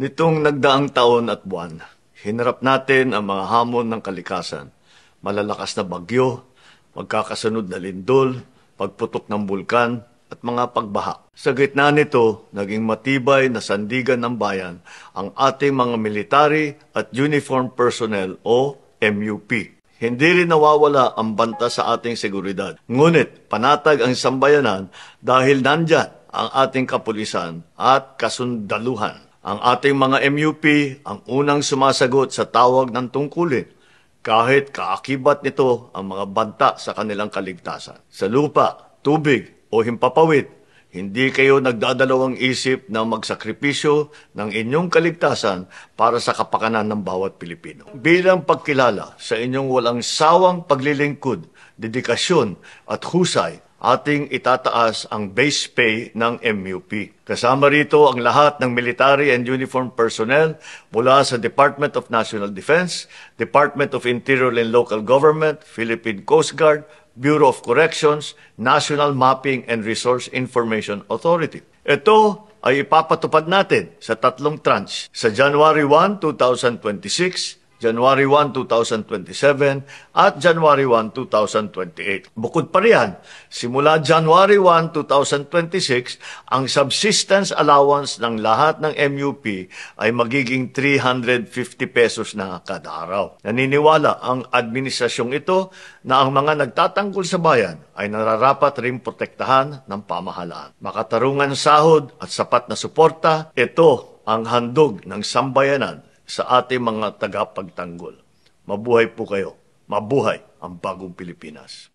Nitong nagdaang taon at buwan, hinarap natin ang mga hamon ng kalikasan. Malalakas na bagyo, magkakasunod na lindol, pagputok ng bulkan, at mga pagbaha. Sa gitna nito, naging matibay na sandigan ng bayan ang ating mga military at uniformed personnel o MUP. Hindi rin nawawala ang banta sa ating seguridad. Ngunit panatag ang sambayanan dahil nandyan ang ating kapulisan at kasundaluhan. Ang ating mga MUP ang unang sumasagot sa tawag ng tungkulin kahit kaakibat nito ang mga banta sa kanilang kaligtasan. Sa lupa, tubig o himpapawid, hindi kayo nagdadalawang isip na magsakripisyo ng inyong kaligtasan para sa kapakanan ng bawat Pilipino. Bilang pagkilala sa inyong walang sawang paglilingkod, dedikasyon at husay, ating itataas ang base pay ng MUP. Kasama rito ang lahat ng military and uniformed personnel mula sa Department of National Defense, Department of Interior and Local Government, Philippine Coast Guard, Bureau of Corrections, National Mapping and Resource Information Authority. Ito ay ipapatupad natin sa tatlong tranche sa January 1, 2026, January 1, 2027 at January 1, 2028. Bukod pa riyan, simula January 1, 2026, ang subsistence allowance ng lahat ng MUP ay magiging 350 pesos na kada araw. Naniniwala ang administrasyong ito na ang mga nagtatanggol sa bayan ay nararapat ring protektahan ng pamahalaan. Makatarungan sahod at sapat na suporta, ito ang handog ng sambayanan sa ating mga tagapagtanggol. Mabuhay po kayo. Mabuhay ang bagong Pilipinas.